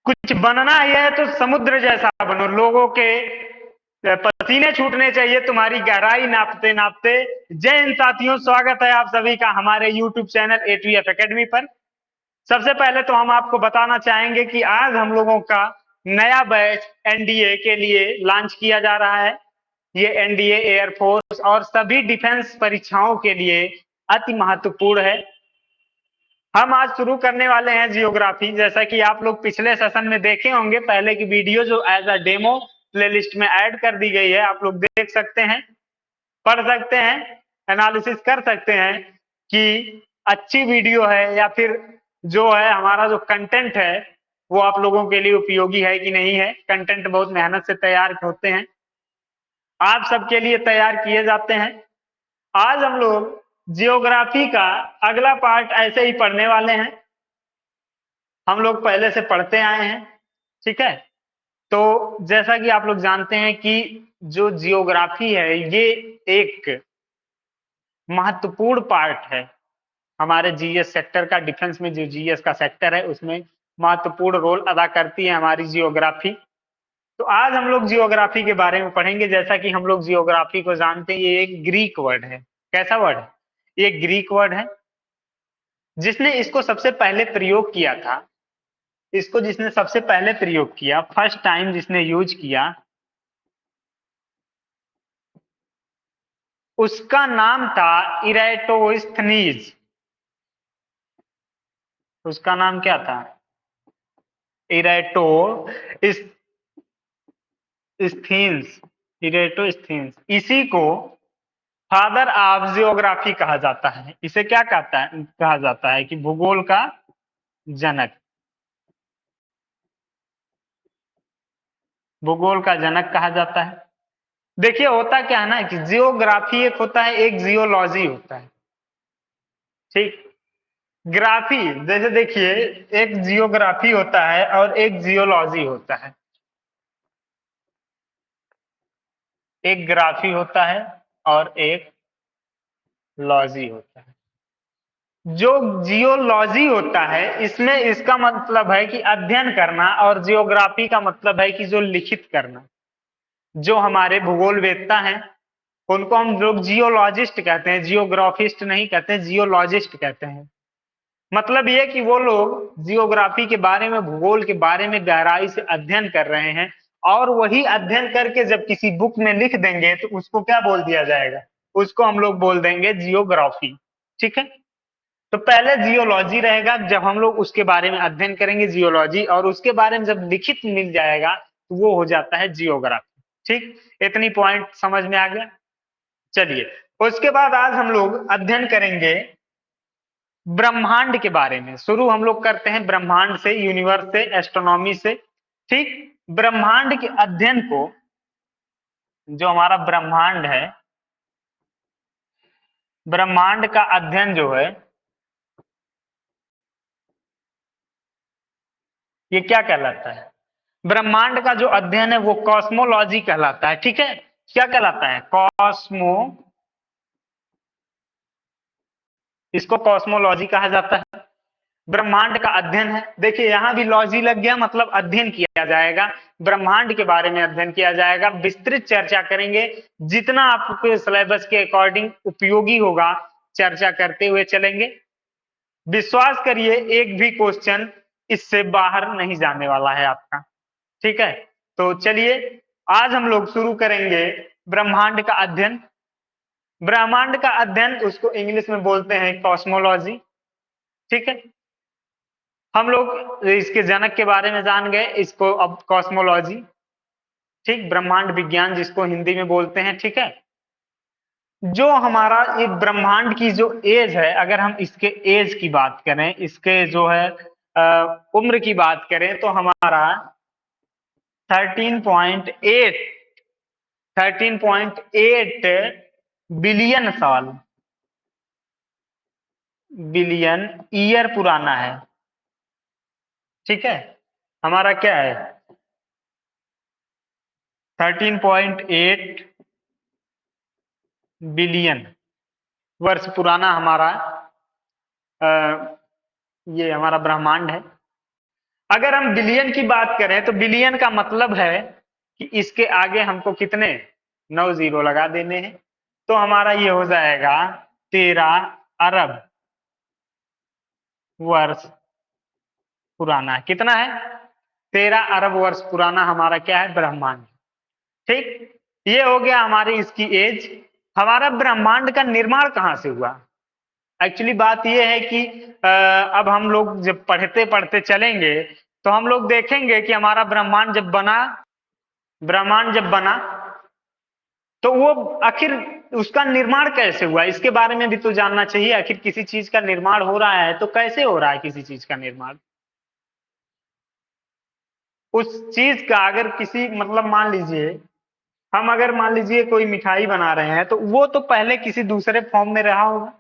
कुछ बनना ही है तो समुद्र जैसा बनो, लोगों के पसीने छूटने चाहिए तुम्हारी गहराई नापते नापते। जय हिंद साथियों, स्वागत है आप सभी का हमारे YouTube चैनल A2F एकेडमी पर। सबसे पहले तो हम आपको बताना चाहेंगे कि आज हम लोगों का नया बैच एनडीए के लिए लॉन्च किया जा रहा है। ये एनडीए, एयरफोर्स और सभी डिफेंस परीक्षाओं के लिए अति महत्वपूर्ण है। हम आज शुरू करने वाले हैं जियोग्राफी। जैसा कि आप लोग पिछले सेशन में देखे होंगे, पहले की वीडियो जो एज अ डेमो प्लेलिस्ट में ऐड कर दी गई है, आप लोग देख सकते हैं, पढ़ सकते हैं, एनालिसिस कर सकते हैं कि अच्छी वीडियो है या फिर जो है हमारा जो कंटेंट है वो आप लोगों के लिए उपयोगी है कि नहीं है। कंटेंट बहुत मेहनत से तैयार होते हैं, आप सबके लिए तैयार किए जाते हैं। आज हम लोग जियोग्राफी का अगला पार्ट ऐसे ही पढ़ने वाले हैं, हम लोग पहले से पढ़ते आए हैं, ठीक है। तो जैसा कि आप लोग जानते हैं कि जो जियोग्राफी है ये एक महत्वपूर्ण पार्ट है हमारे जीएस सेक्टर का। डिफेंस में जो जीएस का सेक्टर है उसमें महत्वपूर्ण रोल अदा करती है हमारी जियोग्राफी। तो आज हम लोग जियोग्राफी के बारे में पढ़ेंगे। जैसा कि हम लोग जियोग्राफी को जानते हैं, ये एक ग्रीक वर्ड है। कैसा वर्ड है? ये ग्रीक वर्ड है। जिसने इसको सबसे पहले प्रयोग किया था, इसको जिसने सबसे पहले प्रयोग किया, फर्स्ट टाइम जिसने यूज किया, उसका नाम था इरेटोस्थनीज। उसका नाम क्या था? इरेटोस्थीन्स। इरेटोस्थीन्स। इसी को फादर ऑफ जियोग्राफी कहा जाता है। इसे क्या कहा जाता है कि भूगोल का जनक। भूगोल का जनक कहा जाता है। देखिए होता क्या है ना कि जियोग्राफी एक होता है, एक जियोलॉजी होता है, ठीक। ग्राफी जैसे देखिए, एक जियोग्राफी होता है और एक जियोलॉजी होता है। एक ग्राफी होता है और एक लॉजी होता है। जो जियोलॉजी होता है इसमें इसका मतलब है कि अध्ययन करना, और जियोग्राफी का मतलब है कि जो लिखित करना। जो हमारे भूगोल वेत्ता हैं उनको हम लोग जियोलॉजिस्ट कहते हैं, जियोग्राफिस्ट नहीं कहते, जियोलॉजिस्ट कहते हैं। मतलब ये कि वो लोग जियोग्राफी के बारे में, भूगोल के बारे में गहराई से अध्ययन कर रहे हैं, और वही अध्ययन करके जब किसी बुक में लिख देंगे तो उसको क्या बोल दिया जाएगा? उसको हम लोग बोल देंगे जियोग्राफी, ठीक है। तो पहले जियोलॉजी रहेगा, जब हम लोग उसके बारे में अध्ययन करेंगे जियोलॉजी, और उसके बारे में जब लिखित मिल जाएगा तो वो हो जाता है जियोग्राफी, ठीक। इतनी पॉइंट समझ में आ गया? चलिए, उसके बाद आज हम लोग अध्ययन करेंगे ब्रह्मांड के बारे में। शुरू हम लोग करते हैं ब्रह्मांड से, यूनिवर्स से, एस्ट्रोनॉमी से, ठीक। ब्रह्मांड के अध्ययन को, जो हमारा ब्रह्मांड है, ब्रह्मांड का अध्ययन जो है ये क्या कहलाता है? ब्रह्मांड का जो अध्ययन है वो कॉस्मोलॉजी कहलाता है, ठीक है। क्या कहलाता है? इसको कॉस्मोलॉजी कहा जाता है। ब्रह्मांड का अध्ययन है। देखिए यहां भी लॉजी लग गया, मतलब अध्ययन किया जाएगा, ब्रह्मांड के बारे में अध्ययन किया जाएगा, विस्तृत चर्चा करेंगे। जितना आपके सिलेबस के अकॉर्डिंग उपयोगी होगा चर्चा करते हुए चलेंगे। विश्वास करिए एक भी क्वेश्चन इससे बाहर नहीं जाने वाला है आपका, ठीक है। तो चलिए आज हम लोग शुरू करेंगे ब्रह्मांड का अध्ययन। ब्रह्मांड का अध्ययन उसको इंग्लिश में बोलते हैं कॉस्मोलॉजी, ठीक है। हम लोग इसके जनक के बारे में जान गए, इसको अब कॉस्मोलॉजी, ठीक, ब्रह्मांड विज्ञान जिसको हिंदी में बोलते हैं, ठीक है। जो हमारा ये ब्रह्मांड की जो एज है, अगर हम इसके एज की बात करें, इसके जो है उम्र की बात करें, तो हमारा 13.8 बिलियन साल, बिलियन ईयर पुराना है, ठीक है। हमारा क्या है? 13.8 बिलियन वर्ष पुराना हमारा ये हमारा ब्रह्मांड है। अगर हम बिलियन की बात करें तो बिलियन का मतलब है कि इसके आगे हमको कितने 9 जीरो लगा देने हैं, तो हमारा ये हो जाएगा 13 अरब वर्ष पुराना। कितना है? 13 अरब वर्ष पुराना हमारा क्या है? ब्रह्मांड। ठीक, ये हो गया हमारी इसकी एज। हमारा ब्रह्मांड का निर्माण कहां से हुआ? एक्चुअली बात यह है कि अब हम लोग जब पढ़ते पढ़ते चलेंगे तो हम लोग देखेंगे कि हमारा ब्रह्मांड जब बना तो वो आखिर उसका निर्माण कैसे हुआ, इसके बारे में भी तो जानना चाहिए। आखिर किसी चीज का निर्माण हो रहा है तो कैसे हो रहा है किसी चीज का निर्माण? उस चीज का अगर किसी मतलब मान लीजिए, हम अगर मान लीजिए कोई मिठाई बना रहे हैं तो वो तो पहले किसी दूसरे फॉर्म में रहा होगा,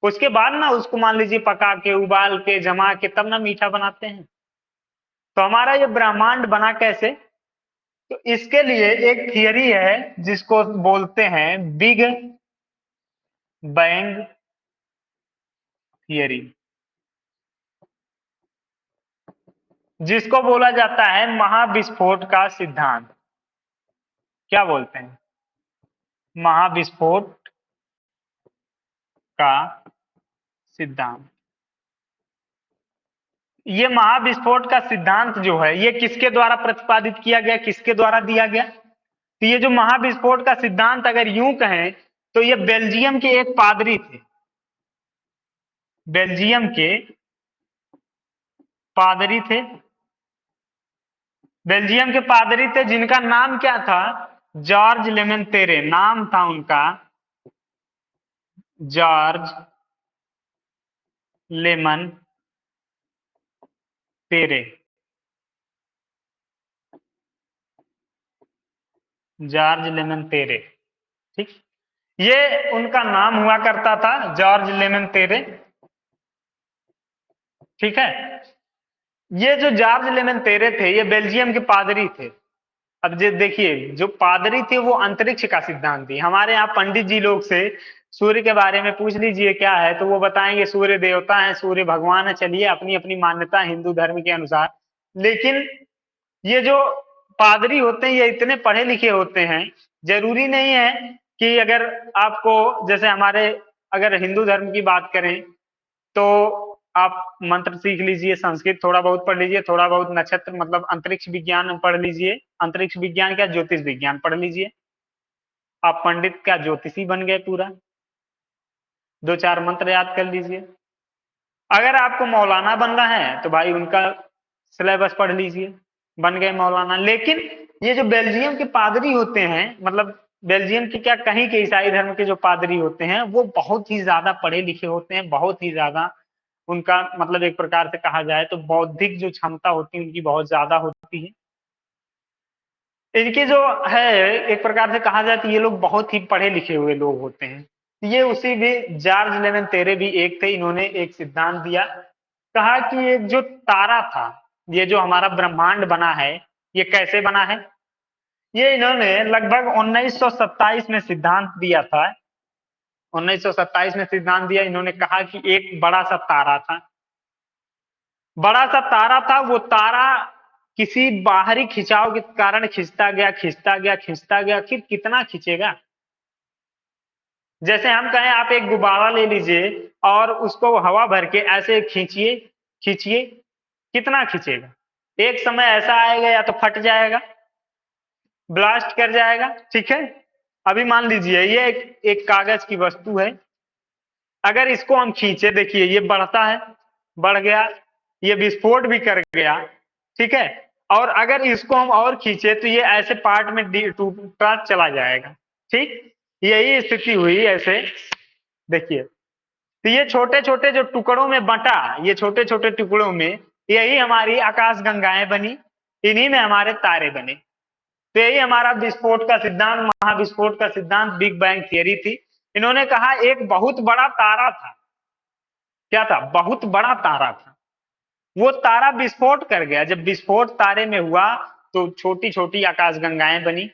उसके बाद ना उसको मान लीजिए पका के उबाल के जमा के तब ना मीठा बनाते हैं। तो हमारा ये ब्रह्मांड बना कैसे? तो इसके लिए एक थियरी है जिसको बोलते हैं बिग बैंग थियरी, जिसको बोला जाता है महाविस्फोट का सिद्धांत। क्या बोलते हैं? महाविस्फोट का सिद्धांत। ये महाविस्फोट का सिद्धांत जो है ये किसके द्वारा प्रतिपादित किया गया, किसके द्वारा दिया गया? तो ये जो महाविस्फोट का सिद्धांत अगर यूं कहें तो ये बेल्जियम के एक पादरी थे, बेल्जियम के पादरी थे, बेल्जियम के पादरी थे जिनका नाम क्या था? जॉर्ज लेमन तेरे नाम था उनका, जॉर्ज लेमन तेरे, जॉर्ज लेमन तेरे। ठीक, ये उनका नाम हुआ करता था, जॉर्ज लेमन तेरे। ठीक है, ये जो जॉर्ज लेमन तेरे थे ये बेल्जियम के पादरी थे। अब जो देखिए जो पादरी थे वो अंतरिक्ष का सिद्धांत दी। हमारे यहाँ पंडित जी लोग से सूर्य के बारे में पूछ लीजिए क्या है तो वो बताएंगे सूर्य देवता है, सूर्य भगवान है। चलिए अपनी अपनी मान्यता हिंदू धर्म के अनुसार, लेकिन ये जो पादरी होते हैं ये इतने पढ़े लिखे होते हैं, जरूरी नहीं है कि अगर आपको जैसे हमारे अगर हिंदू धर्म की बात करें तो आप मंत्र सीख लीजिए, संस्कृत थोड़ा बहुत पढ़ लीजिए, थोड़ा बहुत नक्षत्र मतलब अंतरिक्ष विज्ञान पढ़ लीजिए, अंतरिक्ष विज्ञान क्या ज्योतिष विज्ञान पढ़ लीजिए, आप पंडित क्या ज्योतिषी बन गए पूरा। दो चार मंत्र याद कर लीजिए। अगर आपको मौलाना बनना है तो भाई उनका सिलेबस पढ़ लीजिए, बन गए मौलाना। लेकिन ये जो बेल्जियम के पादरी होते हैं, मतलब बेल्जियम के क्या कहीं के ईसाई धर्म के जो पादरी होते हैं वो बहुत ही ज्यादा पढ़े लिखे होते हैं, बहुत ही ज्यादा उनका मतलब एक प्रकार से कहा जाए तो बौद्धिक जो क्षमता होती है उनकी बहुत ज्यादा होती है। इनके जो है एक प्रकार से कहा जाए तो ये लोग बहुत ही पढ़े लिखे हुए लोग होते हैं। ये उसी भी जॉर्ज लेमन तेरे भी एक थे, इन्होंने एक सिद्धांत दिया, कहा कि ये जो तारा था, ये जो हमारा ब्रह्मांड बना है ये कैसे बना है? ये इन्होंने लगभग 1927 में सिद्धांत दिया था। 1927 में सिद्धांत दिया, इन्होंने कहा कि एक बड़ा सा तारा था, बड़ा सा तारा था, वो तारा किसी बाहरी खिंचाव के कारण खिंचता गया खिंचता गया खिंचता गया, फिर कितना खींचेगा? जैसे हम कहें आप एक गुब्बारा ले लीजिए और उसको हवा भर के ऐसे खींचिए खींचिए, कितना खींचेगा? एक समय ऐसा आएगा या तो फट जाएगा, ब्लास्ट कर जाएगा। ठीक है, अभी मान लीजिए ये एक कागज की वस्तु है, अगर इसको हम खींचे, देखिए ये बढ़ता है, बढ़ गया, ये विस्फोट भी कर गया। ठीक है, और अगर इसको हम और खींचे तो ये ऐसे पार्ट में टूटता चला जाएगा। ठीक, यही स्थिति हुई ऐसे। देखिए तो ये छोटे छोटे जो टुकड़ों में बंटा, ये छोटे छोटे टुकड़ों में यही हमारी आकाश गंगाएं बनी, इन्हीं में हमारे तारे बने। तो यही हमारा विस्फोट का सिद्धांत, महाविस्फोट का सिद्धांत, बिग बैंग थियरी थी। इन्होंने कहा एक बहुत बड़ा तारा था, क्या था? बहुत बड़ा तारा था, वो तारा विस्फोट कर गया। जब विस्फोट तारे में हुआ तो छोटी छोटी आकाश गंगाएं बनी।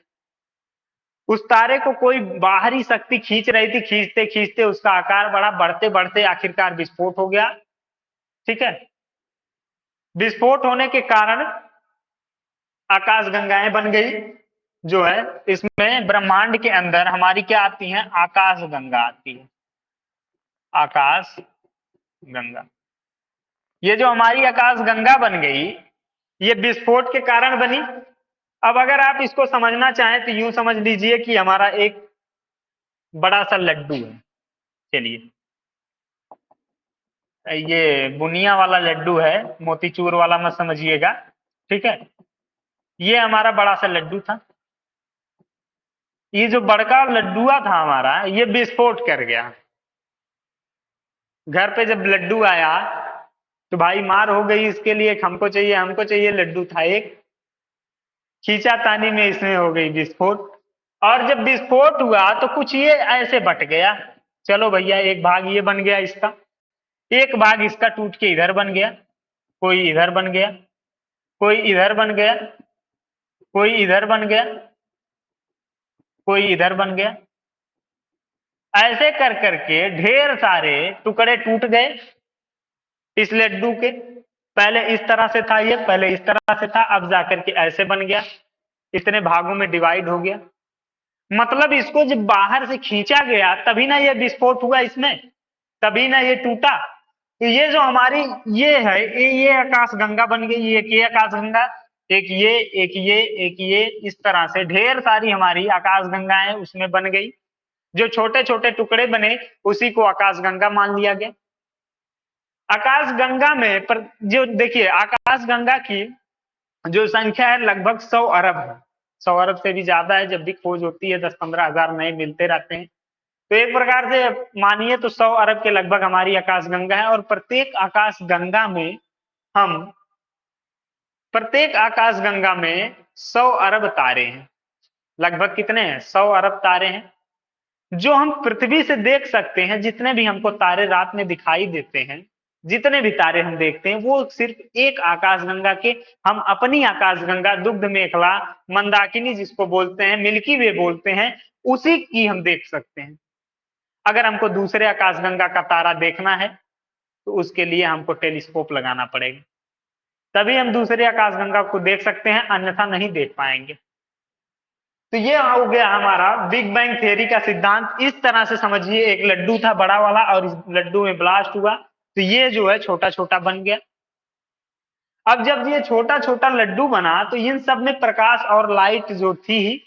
उस तारे को कोई बाहरी शक्ति खींच रही थी, खींचते खींचते उसका आकार बढ़ा, बढ़ते बढ़ते आखिरकार विस्फोट हो गया। ठीक है, विस्फोट होने के कारण आकाश गंगाएं बन गई। जो है इसमें ब्रह्मांड के अंदर हमारी क्या आती है, आकाश गंगा आती है, आकाश गंगा। ये जो हमारी आकाश गंगा बन गई, ये विस्फोट के कारण बनी। अब अगर आप इसको समझना चाहें तो यूं समझ लीजिए कि हमारा एक बड़ा सा लड्डू है। चलिए, ये बुनिया वाला लड्डू है, मोतीचूर वाला मत समझिएगा, ठीक है। ये हमारा बड़ा सा लड्डू था। ये जो बड़का लड्डुआ था हमारा, ये विस्फोट कर गया। घर पे जब लड्डू आया तो भाई मार हो गई इसके लिए, हमको चाहिए हमको चाहिए। लड्डू था एक, खींचातानी में इसमें हो गई विस्फोट। और जब विस्फोट हुआ तो कुछ ये ऐसे बट गया। चलो भैया, एक भाग ये बन गया इसका, एक भाग इसका टूट के इधर बन गया, कोई इधर बन गया, कोई इधर बन गया, कोई इधर बन गया, कोई इधर बन गया। ऐसे कर करके ढेर सारे टुकड़े टूट गए इस लड्डू के। पहले इस तरह से था, ये पहले इस तरह से था, अब जाकर के ऐसे बन गया, इतने भागों में डिवाइड हो गया। मतलब इसको जब बाहर से खींचा गया तभी ना ये विस्फोट हुआ इसमें, तभी ना ये टूटा। तो ये जो हमारी ये है, ये आकाश गंगा बन गई। एक ये आकाश गंगा, एक ये, एक ये, एक ये, इस तरह से ढेर सारी हमारी आकाश गंगाएं उसमें बन गई। जो छोटे छोटे टुकड़े बने उसी को आकाश गंगा मान लिया गया। आकाश गंगा में पर जो देखिए, आकाश गंगा की जो संख्या है लगभग 100 अरब है। 100 अरब से भी ज्यादा है। जब भी खोज होती है 10-15 हजार नए मिलते रहते हैं। तो एक प्रकार से मानिए तो 100 अरब के लगभग हमारी आकाश गंगा है। और प्रत्येक आकाश गंगा में हम प्रत्येक आकाश गंगा में 100 अरब तारे हैं। लगभग कितने हैं, 100 अरब तारे हैं जो हम पृथ्वी से देख सकते हैं। जितने भी हमको तारे रात में दिखाई देते हैं, जितने भी तारे हम देखते हैं, वो सिर्फ एक आकाशगंगा के, हम अपनी आकाशगंगा दुग्ध मेखला, मंदाकिनी जिसको बोलते हैं, मिल्की वे बोलते हैं, उसी की हम देख सकते हैं। अगर हमको दूसरे आकाशगंगा का तारा देखना है तो उसके लिए हमको टेलीस्कोप लगाना पड़ेगा, तभी हम दूसरे आकाशगंगा को देख सकते हैं, अन्यथा नहीं देख पाएंगे। तो ये हो गया हमारा बिग बैंग थ्योरी का सिद्धांत। इस तरह से समझिए, एक लड्डू था बड़ा वाला और इस लड्डू में ब्लास्ट हुआ तो ये जो है छोटा छोटा बन गया। अब जब ये छोटा छोटा लड्डू बना तो इन सब में प्रकाश और लाइट जो थी,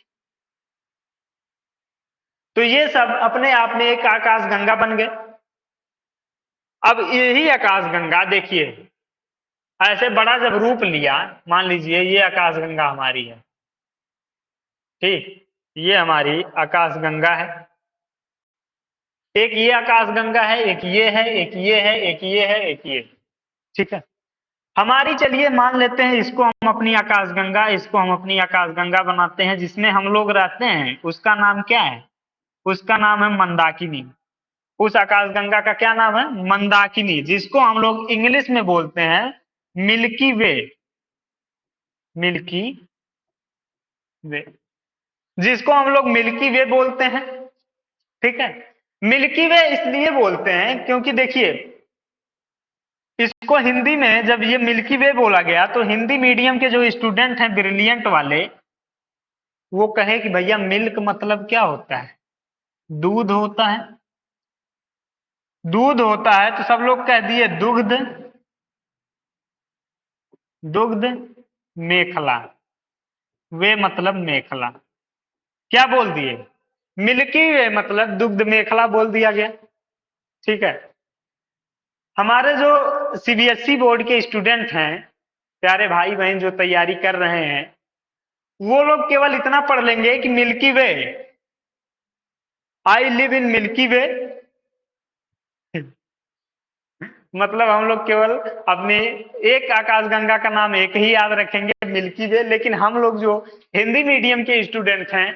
तो ये सब अपने आप में एक आकाश गंगा बन गए। अब यही आकाश गंगा देखिए, ऐसे बड़ा जब रूप लिया, मान लीजिए ये आकाश गंगा हमारी है, ठीक, ये हमारी आकाश गंगा है। एक ये आकाश गंगा है, एक ये है, एक ये है, एक ये है, एक ये, ठीक है। हमारी, चलिए मान लेते हैं इसको हम अपनी आकाश गंगा, इसको हम अपनी आकाश गंगा बनाते हैं। जिसमें हम लोग रहते हैं उसका नाम क्या है, उसका नाम है मंदाकिनी। उस आकाश गंगा का क्या नाम है, मंदाकिनी, जिसको हम लोग इंग्लिश में बोलते हैं मिल्की वे, मिल्की वे, जिसको हम लोग मिल्की वे बोलते हैं, ठीक है। मिल्की वे इसलिए बोलते हैं क्योंकि देखिए, इसको हिंदी में जब ये मिल्की वे बोला गया तो हिंदी मीडियम के जो स्टूडेंट हैं ब्रिलियंट वाले, वो कहे कि भैया मिल्क मतलब क्या होता है, दूध होता है। दूध होता है तो सब लोग कह दिए दुग्ध, दुग्ध मेखला, वे मतलब मेखला, क्या बोल दिए, मिल्की वे मतलब दुग्ध मेखला बोल दिया गया, ठीक है। हमारे जो सीबीएसई बोर्ड के स्टूडेंट हैं, प्यारे भाई बहन जो तैयारी कर रहे हैं, वो लोग केवल इतना पढ़ लेंगे कि Milky Way, I live in Milky Way. मतलब हम लोग केवल अपने एक आकाशगंगा का नाम एक ही याद रखेंगे, मिल्की वे। लेकिन हम लोग जो हिंदी मीडियम के स्टूडेंट हैं,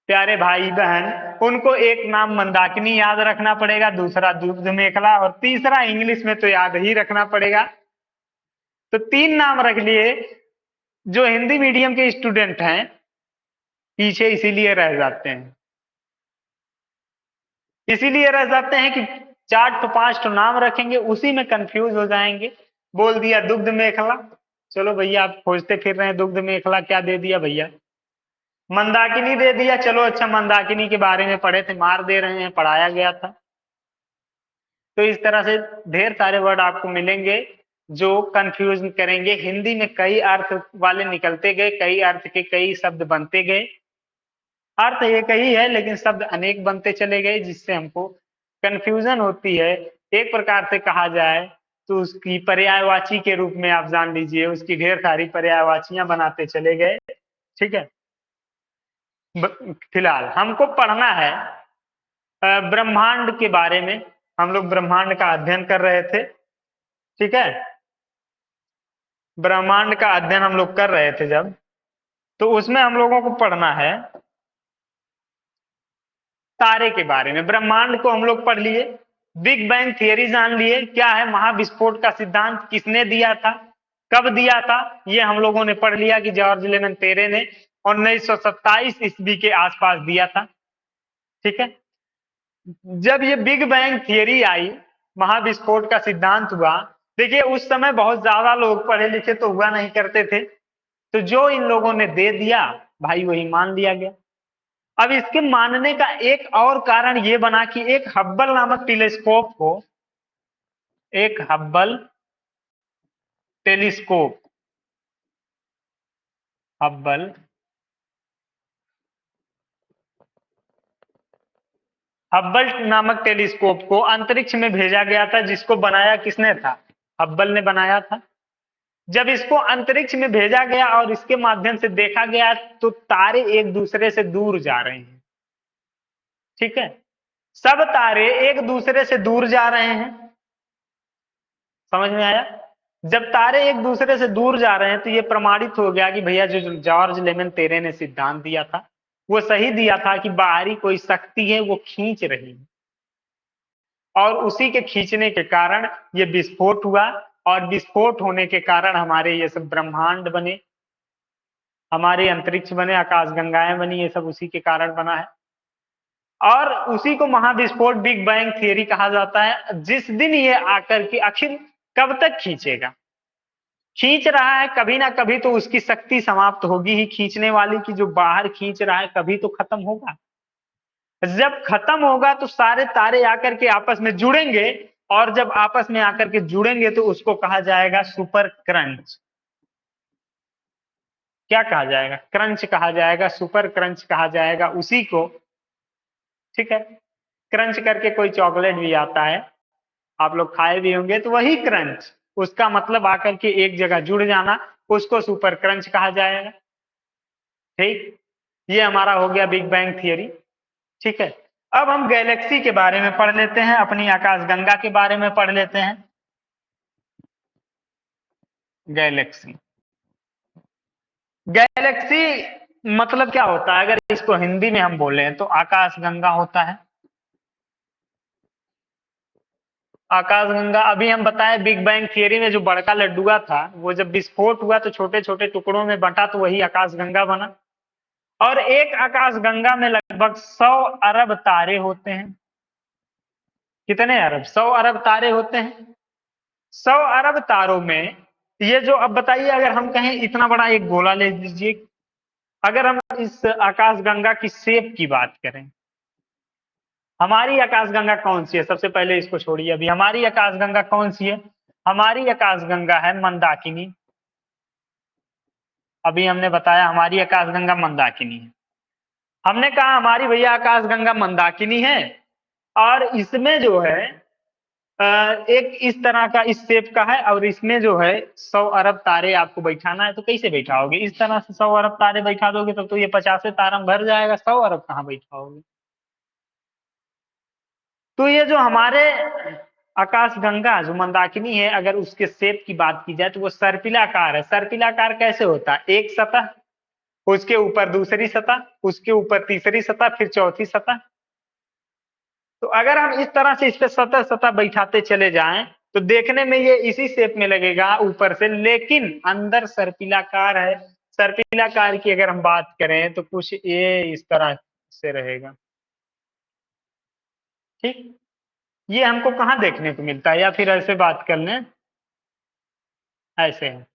प्यारे भाई बहन, उनको एक नाम मंदाकिनी याद रखना पड़ेगा, दूसरा दुग्ध मेखला, और तीसरा इंग्लिश में तो याद ही रखना पड़ेगा। तो 3 नाम रख लिए। जो हिंदी मीडियम के स्टूडेंट हैं पीछे इसीलिए रह जाते हैं, इसीलिए रह जाते हैं कि 4 तो 5 तो नाम रखेंगे, उसी में कंफ्यूज हो जाएंगे। बोल दिया दुग्ध मेखला। चलो भैया आप खोजते फिर रहे हैं दुग्ध मेखला, क्या दे दिया भैया? मंदाकिनी दे दिया। चलो अच्छा, मंदाकिनी के बारे में पढ़े थे, मार दे रहे हैं, पढ़ाया गया था। तो इस तरह से ढेर सारे वर्ड आपको मिलेंगे जो कंफ्यूज करेंगे। हिंदी में कई अर्थ वाले निकलते गए, कई अर्थ के कई शब्द बनते गए। अर्थ एक ही है लेकिन शब्द अनेक बनते चले गए, जिससे हमको कंफ्यूजन होती है। एक प्रकार से कहा जाए तो उसकी पर्यायवाची के रूप में आप जान लीजिए, उसकी ढेर सारी पर्यायवाचियां बनाते चले गए। ठीक है। फिलहाल हमको पढ़ना है ब्रह्मांड के बारे में। हम लोग ब्रह्मांड का अध्ययन कर रहे थे। ठीक है। ब्रह्मांड का अध्ययन हम लोग कर रहे थे जब, तो उसमें हम लोगों को पढ़ना है तारे के बारे में। ब्रह्मांड को हम लोग पढ़ लिए, बिग बैंग थियरी जान लिए, क्या है महाविस्फोट का सिद्धांत किसने दिया था, कब दिया था, ये हम लोगों ने पढ़ लिया कि जॉर्ज लेमन तेरे ने 1927 ईस्वी के आसपास दिया था। ठीक है। जब ये बिग बैंग थियरी आई, महाविस्फोट का सिद्धांत हुआ, देखिए उस समय बहुत ज्यादा लोग पढ़े लिखे तो हुआ नहीं करते थे, तो जो इन लोगों ने दे दिया भाई वही मान लिया गया। अब इसके मानने का एक और कारण ये बना कि एक हब्बल नामक टेलीस्कोप को, एक हब्बल टेलीस्कोप, हब्बल हब्बल नामक टेलीस्कोप को अंतरिक्ष में भेजा गया था, जिसको बनाया किसने था? हब्बल ने बनाया था। जब इसको अंतरिक्ष में भेजा गया और इसके माध्यम से देखा गया तो तारे एक दूसरे से दूर जा रहे हैं। ठीक है। सब तारे एक दूसरे से दूर जा रहे हैं। समझ में आया? जब तारे एक दूसरे से दूर जा रहे हैं तो ये प्रमाणित हो गया कि भैया जो जॉर्ज लेमन तेरे ने सिद्धांत दिया था वो सही दिया था कि बाहरी कोई शक्ति है वो खींच रही है, और उसी के खींचने के कारण ये विस्फोट हुआ, और विस्फोट होने के कारण हमारे ये सब ब्रह्मांड बने, हमारे अंतरिक्ष बने, आकाशगंगाएं बनी, ये सब उसी के कारण बना है। और उसी को महाविस्फोट बिग बैंग थियरी कहा जाता है। जिस दिन ये आकर के आखिर कब तक खींचेगा, खींच रहा है कभी ना कभी तो उसकी शक्ति समाप्त होगी ही, खींचने वाली की, जो बाहर खींच रहा है कभी तो खत्म होगा। जब खत्म होगा तो सारे तारे आकर के आपस में जुड़ेंगे, और जब आपस में आकर के जुड़ेंगे तो उसको कहा जाएगा सुपर क्रंच। क्या कहा जाएगा? क्रंच कहा जाएगा, सुपर क्रंच कहा जाएगा उसी को। ठीक है। क्रंच करके कोई चॉकलेट भी आता है, आप लोग खाए भी होंगे, तो वही क्रंच, उसका मतलब आकर के एक जगह जुड़ जाना, उसको सुपर क्रंच कहा जाएगा। ठीक। ये हमारा हो गया बिग बैंग थियरी। ठीक है। अब हम गैलेक्सी के बारे में पढ़ लेते हैं, अपनी आकाशगंगा के बारे में पढ़ लेते हैं। गैलेक्सी, गैलेक्सी मतलब क्या होता है? अगर इसको हिंदी में हम बोले तो आकाशगंगा होता है। आकाशगंगा, अभी हम बताए बिग बैंग थियरी में जो बड़का लड्डुआ था वो जब विस्फोट हुआ तो छोटे छोटे टुकड़ों में बंटा, तो वही आकाशगंगा बना। और एक आकाशगंगा में लगभग 100 अरब तारे होते हैं। कितने अरब? 100 अरब तारे होते हैं। 100 अरब तारों में ये जो, अब बताइए अगर हम कहें इतना बड़ा एक गोला ले लीजिए, अगर हम इस आकाशगंगा की शेप की बात करें, हमारी आकाशगंगा कौन सी है? सबसे पहले इसको छोड़िए, अभी हमारी आकाशगंगा कौन सी है? हमारी आकाशगंगा है मंदाकिनी। अभी हमने बताया हमारी आकाशगंगा मंदाकिनी है। हमने कहा हमारी भैया आकाशगंगा मंदाकिनी है, और इसमें जो है एक इस तरह का इस शेप का है, और इसमें जो है 100 अरब तारे आपको बैठाना है। तो कैसे बैठाओगे? इस तरह से 100 अरब तारे बैठा दोगे तब तो ये 50 तारा में भर जाएगा, 100 अरब कहाँ बैठाओगे? तो ये जो हमारे आकाशगंगा जो मंदाकिनी है, अगर उसके शेप की बात की जाए तो वो सर्पिलाकार है। सर्पिलाकार कैसे होता है? एक सतह, उसके ऊपर दूसरी सतह, उसके ऊपर तीसरी सतह, फिर चौथी सतह। तो अगर हम इस तरह से इस पे सतह सतह बैठाते चले जाएं तो देखने में ये इसी शेप में लगेगा ऊपर से, लेकिन अंदर सर्पिलाकार है। सर्पिलाकार की अगर हम बात करें तो कुछ ये इस तरह से रहेगा। ठीक। ये हमको कहाँ देखने को मिलता है? या फिर ऐसे बात कर लें, ऐसे है,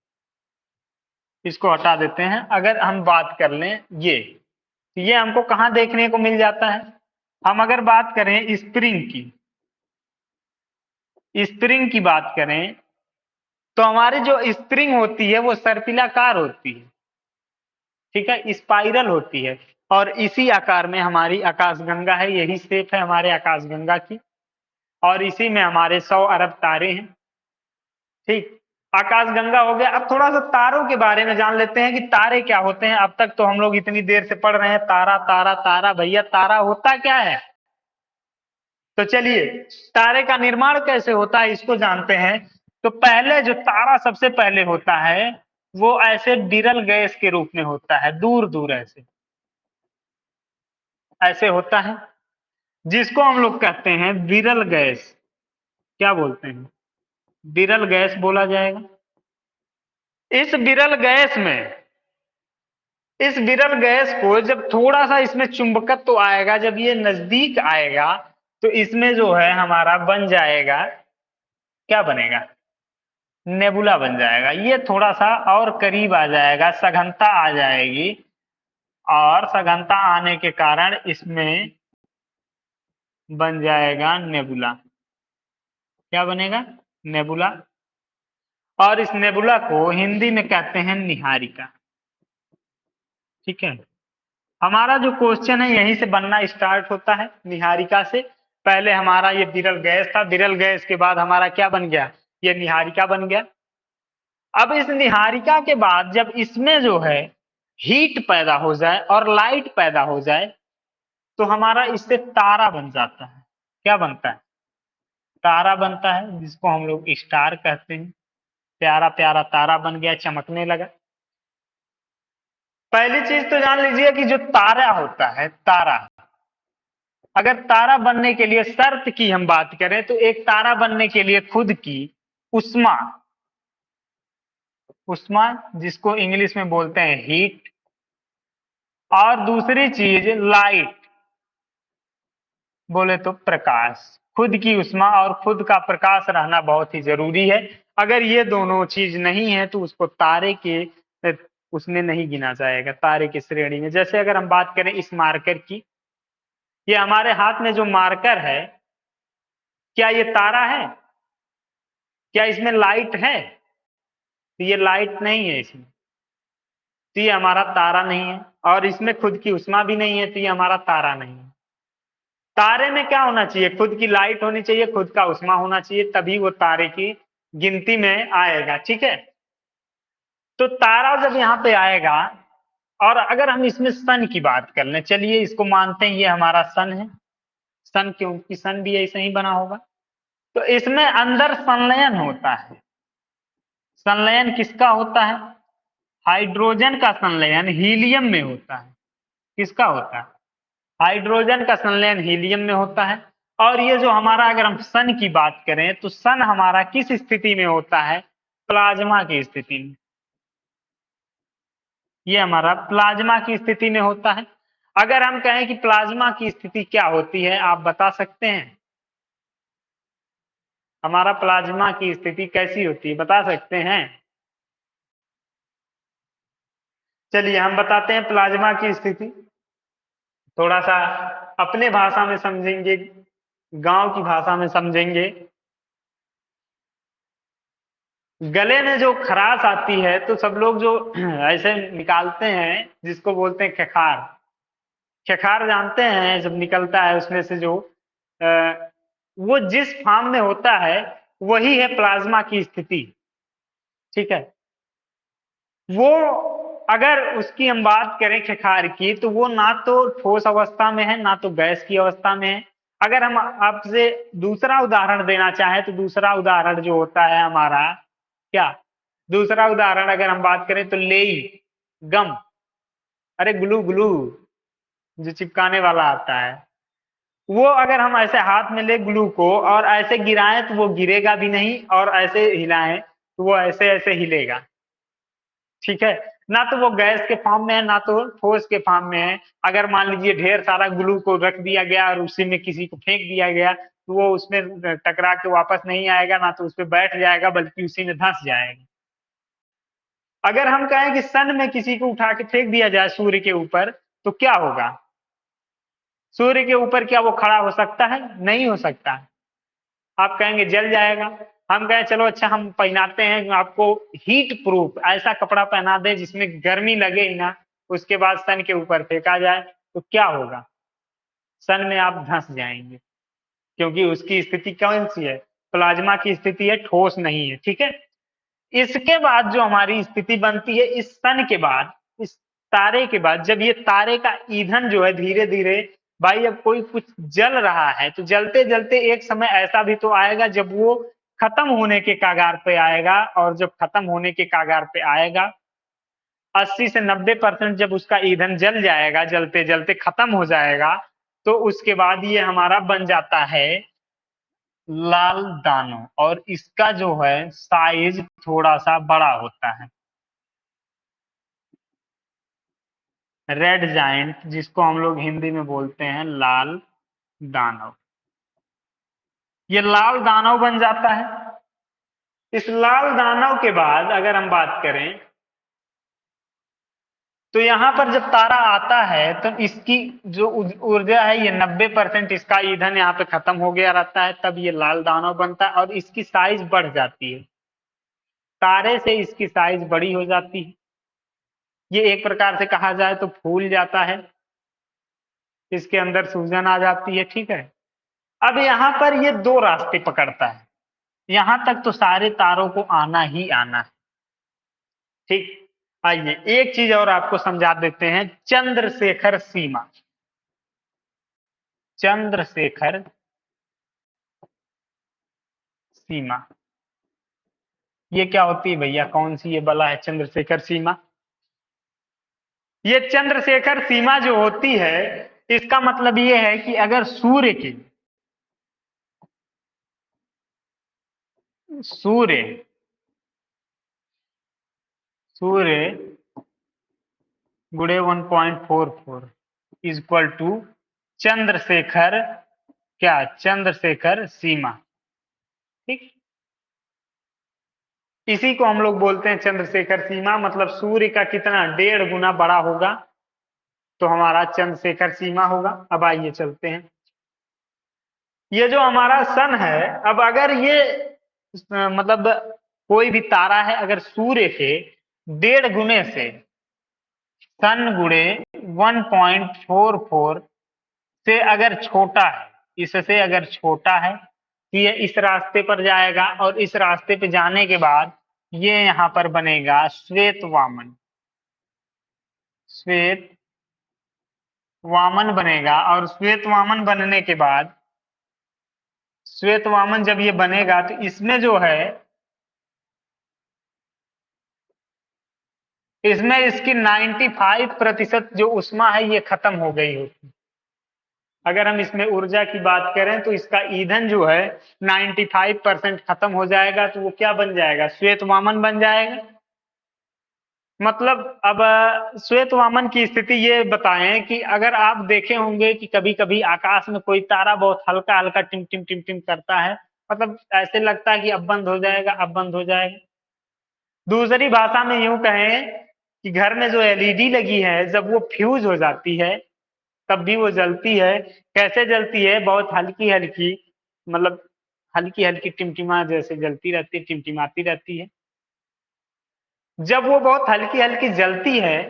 इसको हटा देते हैं। अगर हम बात कर लें ये हमको कहाँ देखने को मिल जाता है? हम अगर बात करें स्प्रिंग की बात करें तो हमारी जो स्प्रिंग होती है वो सर्पिलाकार होती है, ठीक है, स्पाइरल होती है। और इसी आकार में हमारी आकाशगंगा है, यही शेप है हमारे आकाशगंगा की, और इसी में हमारे 100 अरब तारे हैं। ठीक, आकाशगंगा हो गया। अब थोड़ा सा तारों के बारे में जान लेते हैं कि तारे क्या होते हैं। अब तक तो हम लोग इतनी देर से पढ़ रहे हैं तारा तारा तारा, भैया तारा होता क्या है? तो चलिए तारे का निर्माण कैसे होता है इसको जानते हैं। तो पहले जो तारा सबसे पहले होता है वो ऐसे विरल गैस के रूप में होता है, दूर दूर ऐसे ऐसे होता है, जिसको हम लोग कहते हैं विरल गैस। क्या बोलते हैं? विरल गैस बोला जाएगा। इस विरल गैस में इस विरल गैस को जब थोड़ा सा इसमें चुंबकत्व तो आएगा, जब ये नजदीक आएगा तो इसमें जो है हमारा बन जाएगा, क्या बनेगा? नेबुला बन जाएगा। ये थोड़ा सा और करीब आ जाएगा, सघनता आ जाएगी, और सघनता आने के कारण इसमें बन जाएगा नेबुला। क्या बनेगा? नेबुला। और इस नेबुला को हिंदी में कहते हैं निहारिका। ठीक है, हमारा जो क्वेश्चन है यहीं से बनना स्टार्ट होता है, निहारिका से। पहले हमारा ये विरल गैस था, विरल गैस के बाद हमारा क्या बन गया? ये निहारिका बन गया। अब इस निहारिका के बाद जब इसमें जो है हीट पैदा हो जाए और लाइट पैदा हो जाए तो हमारा इससे तारा बन जाता है। क्या बनता है? तारा बनता है, जिसको हम लोग स्टार कहते हैं। प्यारा प्यारा तारा बन गया, चमकने लगा। पहली चीज तो जान लीजिए कि जो तारा होता है, तारा, अगर तारा बनने के लिए शर्त की हम बात करें तो एक तारा बनने के लिए खुद की उष्मा उष्मा जिसको इंग्लिश में बोलते हैं हीट, और दूसरी चीज लाइट, बोले तो प्रकाश। खुद की उष्मा और खुद का प्रकाश रहना बहुत ही जरूरी है। अगर ये दोनों चीज नहीं है तो उसको तारे के उसमें नहीं गिना जाएगा, तारे की श्रेणी में। जैसे अगर हम बात करें इस मार्कर की, ये हमारे हाथ में जो मार्कर है, क्या ये तारा है? क्या इसमें लाइट है? तो ये लाइट नहीं है इसमें, तो ये हमारा तारा नहीं है। और इसमें खुद की उष्मा भी नहीं है, तो ये हमारा तारा नहीं है। तारे में क्या होना चाहिए? खुद की लाइट होनी चाहिए, खुद का उष्मा होना चाहिए, तभी वो तारे की गिनती में आएगा। ठीक है, तो तारा जब यहाँ पे आएगा, और अगर हम इसमें सन की बात कर लें, चलिए इसको मानते हैं ये हमारा सन है। सन, क्योंकि सन भी ऐसे ही बना होगा। तो इसमें अंदर संलयन होता है। संलयन किसका होता है? हाइड्रोजन का संलयन हीलियम में होता है। किसका होता है? हाइड्रोजन का संलयन हीलियम में होता है। और ये जो हमारा, अगर हम सन की बात करें तो सन हमारा किस स्थिति में होता है? प्लाज्मा की स्थिति में। ये हमारा प्लाज्मा की स्थिति में होता है। अगर हम कहें कि प्लाज्मा की स्थिति क्या होती है, आप बता सकते हैं? हमारा प्लाज्मा की स्थिति कैसी होती है, बता सकते हैं? चलिए हम बताते हैं प्लाज्मा की स्थिति। थोड़ा सा अपने भाषा में समझेंगे, गांव की भाषा में समझेंगे। गले में जो खराश आती है तो सब लोग जो ऐसे निकालते हैं, जिसको बोलते हैं खखार। खखार जानते हैं? जब निकलता है उसमें से जो वो जिस फॉर्म में होता है वही है प्लाज्मा की स्थिति। ठीक है, वो अगर उसकी हम बात करें खखार की, तो वो ना तो ठोस अवस्था में है ना तो गैस की अवस्था में है। अगर हम आपसे दूसरा उदाहरण देना चाहें तो दूसरा उदाहरण जो होता है हमारा, क्या दूसरा उदाहरण अगर हम बात करें तो लेई, गम, अरे ग्लू ग्लू जो चिपकाने वाला आता है, वो अगर हम ऐसे हाथ में ले ग्लू को और ऐसे गिराएं तो वो गिरेगा भी नहीं, और ऐसे हिलाएं तो वो ऐसे ऐसे हिलेगा। ठीक है, ना तो वो गैस के फॉर्म में है ना तो ठोस के फॉर्म में है। अगर मान लीजिए ढेर सारा ग्लू को रख दिया गया और उसी में किसी को फेंक दिया गया तो वो उसमें टकरा के वापस नहीं आएगा, ना तो उस पर बैठ जाएगा बल्कि उसी में धंस जाएगा। अगर हम कहें कि सन में किसी को उठा के फेंक दिया जाए सूर्य के ऊपर, तो क्या होगा? सूर्य के ऊपर क्या वो खड़ा हो सकता है? नहीं हो सकता। आप कहेंगे जल जाएगा। हम कहें चलो अच्छा हम पहनाते हैं आपको हीट प्रूफ ऐसा कपड़ा पहना दें जिसमें गर्मी लगे ही ना, उसके बाद सन के ऊपर फेंका जाए, तो क्या होगा? सन में आप धंस जाएंगे, क्योंकि उसकी स्थिति कौन सी है? प्लाज्मा की स्थिति है, ठोस नहीं है। ठीक है। इसके बाद जो हमारी स्थिति बनती है इस सन के बाद, इस तारे के बाद, जब ये तारे का ईंधन जो है धीरे धीरे, भाई अब कोई कुछ जल रहा है तो जलते जलते एक समय ऐसा भी तो आएगा जब वो खत्म होने के कागार पे आएगा, और जब खत्म होने के कागार पे आएगा 80 से 90% जब उसका ईंधन जल जाएगा, जलते जलते खत्म हो जाएगा, तो उसके बाद ये हमारा बन जाता है लाल दानव, और इसका जो है साइज थोड़ा सा बड़ा होता है। रेड जाइंट, जिसको हम लोग हिंदी में बोलते हैं लाल दानव, ये लाल दानव बन जाता है। इस लाल दानव के बाद अगर हम बात करें, तो यहां पर जब तारा आता है तो इसकी जो ऊर्जा है ये 90% इसका ईंधन यहाँ पे खत्म हो गया रहता है, तब ये लाल दानव बनता है और इसकी साइज बढ़ जाती है। तारे से इसकी साइज बड़ी हो जाती है। ये एक प्रकार से कहा जाए तो फूल जाता है, इसके अंदर सूजन आ जाती है। ठीक है। अब यहां पर ये दो रास्ते पकड़ता है। यहां तक तो सारे तारों को आना ही आना है। ठीक। आइए एक चीज और आपको समझा देते हैं, चंद्रशेखर सीमा। चंद्रशेखर सीमा ये क्या होती है भैया? कौन सी ये बला है चंद्रशेखर सीमा? ये चंद्रशेखर सीमा जो होती है, इसका मतलब ये है कि अगर सूर्य सूर्य गुणे 1.44 इक्वल टू चंद्रशेखर, क्या? चंद्रशेखर सीमा। ठीक। इसी को हम लोग बोलते हैं चंद्रशेखर सीमा, मतलब सूर्य का कितना 1.5 गुना बड़ा होगा तो हमारा चंद्रशेखर सीमा होगा। अब आइए चलते हैं, ये जो हमारा सन है, अब अगर ये मतलब कोई भी तारा है अगर सूर्य के 1.5 गुने से, सन गुणे 1.44 से अगर छोटा है, इससे अगर छोटा है तो ये इस रास्ते पर जाएगा, और इस रास्ते पे जाने के बाद ये यहां पर बनेगा श्वेत वामन। श्वेत वामन बनेगा, और श्वेत वामन बनने के बाद, श्वेत वामन जब ये बनेगा तो इसमें जो है, इसमें इसकी 95% जो उष्मा है ये खत्म हो गई होती। अगर हम इसमें ऊर्जा की बात करें तो इसका ईंधन जो है 95% खत्म हो जाएगा, तो वो क्या बन जाएगा? श्वेत वामन बन जाएगा। मतलब अब श्वेत वामन की स्थिति ये बताएं कि अगर आप देखे होंगे कि कभी कभी आकाश में कोई तारा बहुत हल्का हल्का टिम टिम टिम टिम करता है, मतलब ऐसे लगता है कि अब बंद हो जाएगा, अब बंद हो जाएगा। दूसरी भाषा में यूं कहें कि घर में जो एलईडी लगी है जब वो फ्यूज हो जाती है तब भी वो जलती है। कैसे जलती है? बहुत हल्की हल्की, मतलब हल्की हल्की टिमटिमा जैसे जलती रहती है, टिमटिमाती रहती है। जब वो बहुत हल्की हल्की जलती है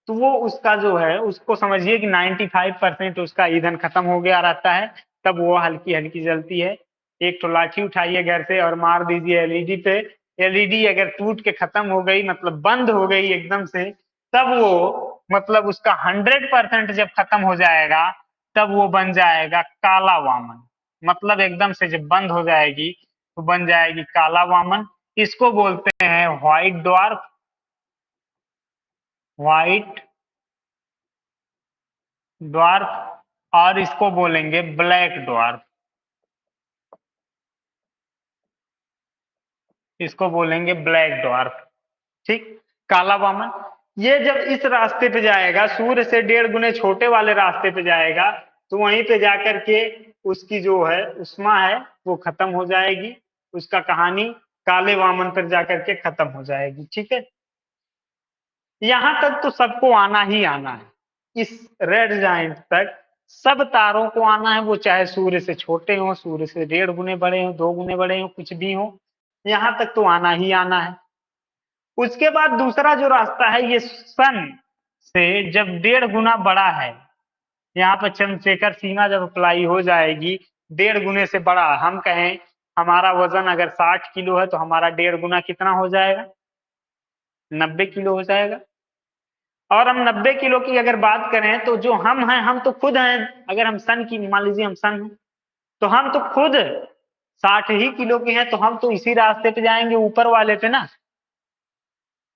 तो वो उसका जो है, उसको समझिए कि 95% उसका ईंधन खत्म हो गया रहता है, तब वो हल्की हल्की जलती है। एक तो लाठी उठाइए घर से और मार दीजिए एलईडी पे, एलईडी अगर टूट के खत्म हो गई, मतलब बंद हो गई एकदम से, तब वो, मतलब उसका 100% जब खत्म हो जाएगा तब वो बन जाएगा काला वामन। मतलब एकदम से जब बंद हो जाएगी तो बन जाएगी काला वामन। इसको बोलते हैं व्हाइट ड्वार्फ। व्हाइट ड्वार्फ, और इसको बोलेंगे ब्लैक ड्वार्फ। इसको बोलेंगे ब्लैक ड्वार्फ। ठीक। काला वामन ये जब इस रास्ते पे जाएगा, सूर्य से 1.5 गुने छोटे वाले रास्ते पे जाएगा, तो वहीं पे जाकर के उसकी जो है उष्मा है वो खत्म हो जाएगी। उसका कहानी काले वामन पर जाकर के खत्म हो जाएगी। ठीक है। यहां तक तो सबको आना ही आना है, इस रेड जाइंट तक सब तारों को आना है, वो चाहे सूर्य से छोटे हो, सूर्य से 1.5 गुने बड़े हो, 2 गुने बड़े हो, कुछ भी हो, यहां तक तो आना ही आना है। उसके बाद दूसरा जो रास्ता है, ये सन से जब 1.5 गुना बड़ा है, यहाँ पर चंद्रशेखर सीमा जब अप्लाई हो जाएगी, 1.5 गुने से बड़ा, हम कहें हमारा वजन अगर 60 किलो है तो हमारा 1.5 गुना कितना हो जाएगा, 90 किलो हो जाएगा। और हम 90 किलो की अगर बात करें तो जो हम हैं, हम तो खुद हैं, अगर हम सन की मान लीजिए हम सन हैं, तो हम तो खुद 60 ही किलो के हैं, तो हम तो इसी रास्ते पे जाएंगे, ऊपर वाले पे ना।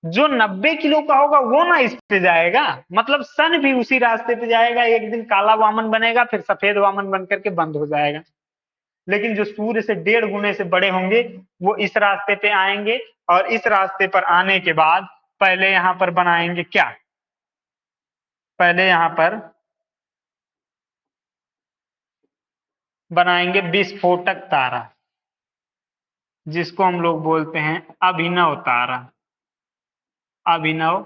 जो 90 किलो का होगा वो ना इस पे जाएगा, मतलब सन भी उसी रास्ते पे जाएगा, एक दिन काला वामन बनेगा, फिर सफेद वामन बन करके बंद हो जाएगा। लेकिन जो सूर्य से 1.5 गुने से बड़े होंगे वो इस रास्ते पे आएंगे, और इस रास्ते पर आने के बाद पहले यहां पर बनाएंगे क्या, पहले यहां पर बनाएंगे विस्फोटक तारा, जिसको हम लोग बोलते हैं अभिनव तारा, अभिनव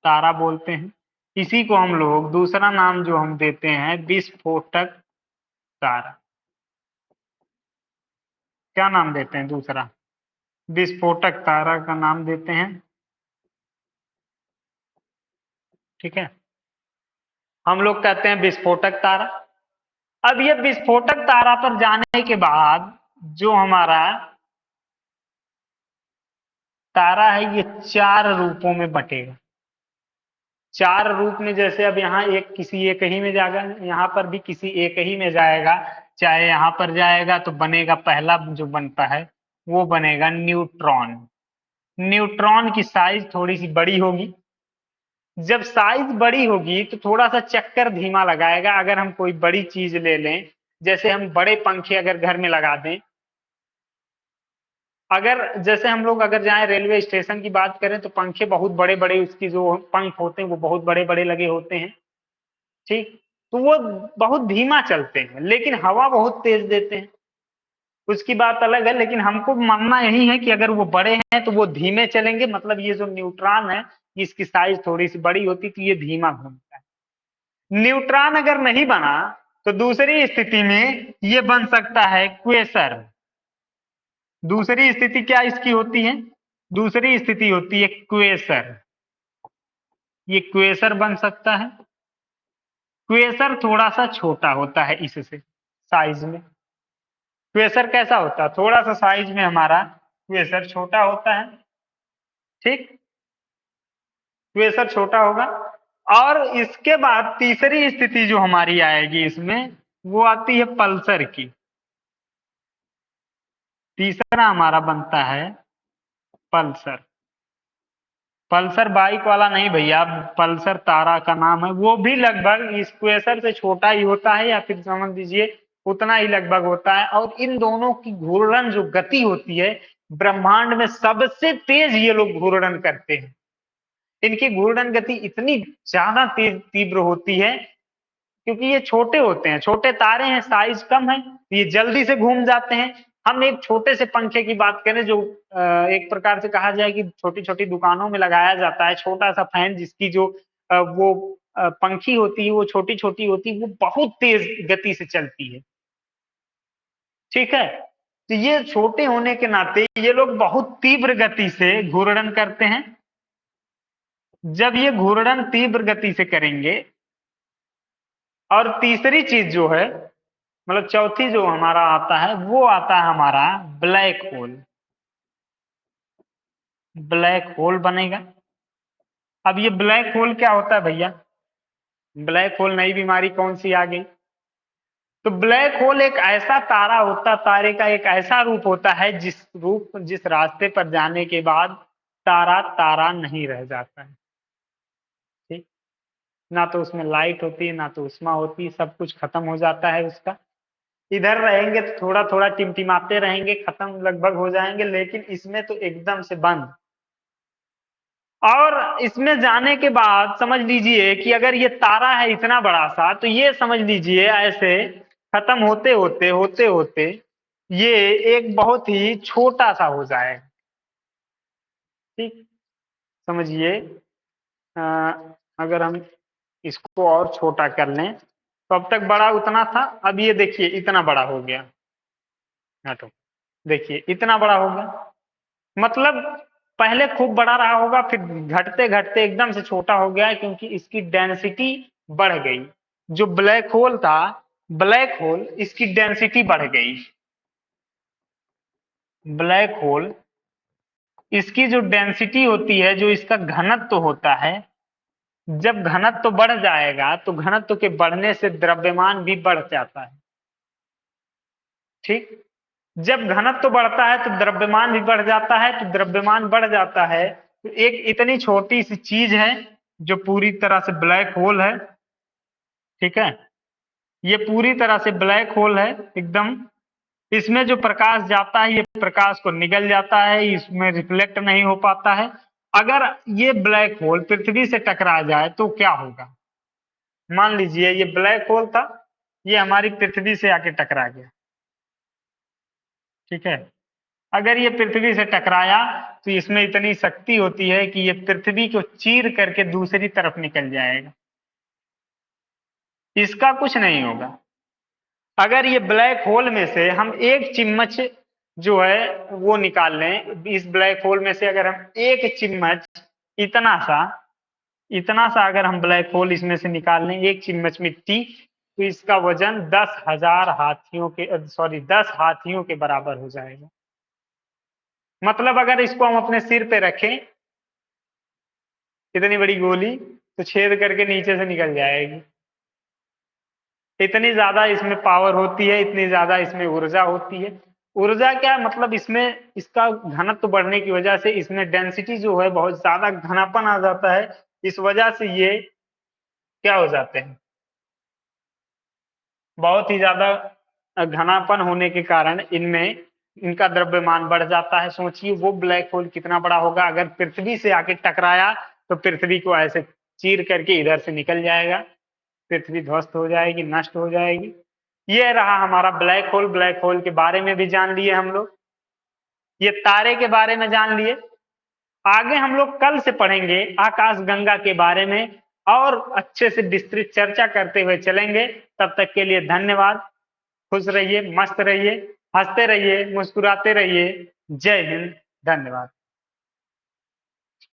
तारा बोलते हैं। इसी को हम लोग दूसरा नाम जो हम देते हैं विस्फोटक तारा, क्या नाम देते हैं दूसरा, विस्फोटक तारा का नाम देते हैं। ठीक है, हम लोग कहते हैं विस्फोटक तारा। अब ये विस्फोटक तारा पर जाने के बाद जो हमारा तारा है, ये 4 रूपों में बटेगा। 4 रूप में, जैसे अब यहाँ एक किसी एक ही में जाएगा, यहाँ पर भी किसी एक ही में जाएगा, चाहे यहाँ पर जाएगा तो बनेगा, पहला जो बनता है वो बनेगा न्यूट्रॉन। न्यूट्रॉन की साइज थोड़ी सी बड़ी होगी, जब साइज बड़ी होगी तो थोड़ा सा चक्कर धीमा लगाएगा। अगर हम कोई बड़ी चीज ले लें, जैसे हम बड़े पंखे अगर घर में लगा दें, अगर जैसे हम लोग अगर जाएं रेलवे स्टेशन की बात करें तो पंखे बहुत बड़े बड़े, उसकी जो पंख होते हैं वो बहुत बड़े बड़े लगे होते हैं, ठीक, तो वो बहुत धीमा चलते हैं लेकिन हवा बहुत तेज देते हैं, उसकी बात अलग है। लेकिन हमको मानना यही है कि अगर वो बड़े हैं तो वो धीमे चलेंगे, मतलब ये जो न्यूट्रॉन है इसकी साइज थोड़ी सी बड़ी होती तो ये धीमा घूमता है। न्यूट्रॉन अगर नहीं बना तो दूसरी स्थिति में ये बन सकता है क्वेसर। दूसरी स्थिति क्या इसकी होती है, दूसरी स्थिति होती है क्वेसर, ये क्वेसर बन सकता है। क्वेसर थोड़ा सा छोटा होता है इससे साइज में। क्वेसर कैसा होता है, थोड़ा सा साइज में हमारा क्वेसर छोटा होता है, ठीक, क्वेसर छोटा होगा। और इसके बाद तीसरी स्थिति जो हमारी आएगी इसमें, वो आती है पल्सर की। तीसरा हमारा बनता है पल्सर। पल्सर बाइक वाला नहीं भैया, पल्सर तारा का नाम है, वो भी लगभग स्क्वेसर से छोटा ही होता है, या फिर समझ लीजिए उतना ही लगभग होता है। और इन दोनों की घूर्णन जो गति होती है, ब्रह्मांड में सबसे तेज ये लोग घूर्णन करते हैं। इनकी घूर्णन गति इतनी ज्यादा तेज तीव्र होती है, क्योंकि ये छोटे होते हैं, छोटे तारे हैं, साइज कम है, ये जल्दी से घूम जाते हैं। हम एक छोटे से पंखे की बात करें, जो एक प्रकार से कहा जाए कि छोटी छोटी दुकानों में लगाया जाता है, छोटा सा फैन जिसकी जो वो पंखी होती है वो छोटी छोटी होती है, वो बहुत तेज गति से चलती है, ठीक है। तो ये छोटे होने के नाते ये लोग बहुत तीव्र गति से घूर्णन करते हैं। जब ये घूर्णन तीव्र गति से करेंगे, और तीसरी चीज जो है, मतलब चौथी जो हमारा आता है, वो आता है हमारा ब्लैक होल। ब्लैक होल बनेगा। अब ये ब्लैक होल क्या होता है भैया, ब्लैक होल नई बीमारी कौन सी आ गई, तो ब्लैक होल एक ऐसा तारा होता, तारे का एक ऐसा रूप होता है जिस रास्ते पर जाने के बाद तारा तारा नहीं रह जाता है, ठीक, ना तो उसमें लाइट होती है, ना तो उष्मा होती है, सब कुछ खत्म हो जाता है उसका। इधर रहेंगे तो थोड़ा थोड़ा टिमटिमाते रहेंगे, खत्म लगभग हो जाएंगे, लेकिन इसमें तो एकदम से बंद। और इसमें जाने के बाद समझ लीजिए कि अगर ये तारा है इतना बड़ा सा, तो ये समझ लीजिए ऐसे खत्म होते होते होते होते ये एक बहुत ही छोटा सा हो जाएगा, ठीक, समझिए अगर हम इसको और छोटा कर लें तो अब तक बड़ा उतना था, अब ये देखिए इतना बड़ा हो गया। हटो, देखिए इतना बड़ा हो गया, मतलब पहले खूब बड़ा रहा होगा, फिर घटते घटते एकदम से छोटा हो गया है, क्योंकि इसकी डेंसिटी बढ़ गई। जो ब्लैक होल था, ब्लैक होल इसकी डेंसिटी बढ़ गई। ब्लैक होल इसकी जो डेंसिटी होती है, जो इसका घनत्व होता है, जब घनत्व बढ़ जाएगा तो घनत्व के बढ़ने से द्रव्यमान भी बढ़ जाता है। ठीक, जब घनत्व बढ़ता है तो द्रव्यमान भी बढ़ जाता है, तो द्रव्यमान बढ़ जाता है तो एक इतनी छोटी सी चीज है जो पूरी तरह से ब्लैक होल है। ठीक है, ये पूरी तरह से ब्लैक होल है एकदम। इसमें जो प्रकाश जाता है, ये प्रकाश को निगल जाता है, इसमें रिफ्लेक्ट नहीं हो पाता है। अगर ये ब्लैक होल पृथ्वी से टकरा जाए तो क्या होगा? मान लीजिए ये ब्लैक होल था, ये हमारी पृथ्वी से आके टकरा गया। ठीक है, अगर ये पृथ्वी से टकराया तो इसमें इतनी शक्ति होती है कि ये पृथ्वी को चीर करके दूसरी तरफ निकल जाएगा, इसका कुछ नहीं होगा। अगर ये ब्लैक होल में से हम एक चिम्मच जो है वो निकाल लें, इस ब्लैक होल में से अगर हम एक चिम्मच, इतना सा अगर हम ब्लैक होल इसमें से निकाल लें, एक चिम्मच मिट्टी, तो इसका वजन 10,000 हाथियों के, सॉरी 10 हाथियों के बराबर हो जाएगा। मतलब अगर इसको हम अपने सिर पे रखें, इतनी बड़ी गोली, तो छेद करके नीचे से निकल जाएगी। इतनी ज्यादा इसमें पावर होती है, इतनी ज्यादा इसमें ऊर्जा होती है। ऊर्जा क्या मतलब, इसमें इसका घनत्व बढ़ने की वजह से इसमें डेंसिटी जो है बहुत ज्यादा घनापन आ जाता है। इस वजह से ये क्या हो जाते हैं, बहुत ही ज्यादा घनापन होने के कारण इनमें इनका द्रव्यमान बढ़ जाता है। सोचिए वो ब्लैक होल कितना बड़ा होगा, अगर पृथ्वी से आके टकराया तो पृथ्वी को ऐसे चीर करके इधर से निकल जाएगा, पृथ्वी ध्वस्त हो जाएगी, नष्ट हो जाएगी। ये रहा हमारा ब्लैक होल। ब्लैक होल के बारे में भी जान लिए हम लोग, ये तारे के बारे में जान लिए। आगे हम लोग कल से पढ़ेंगे आकाश गंगा के बारे में, और अच्छे से विस्तृत चर्चा करते हुए चलेंगे। तब तक के लिए धन्यवाद। खुश रहिए, मस्त रहिए, हंसते रहिए, मुस्कुराते रहिए। जय हिंद, धन्यवाद।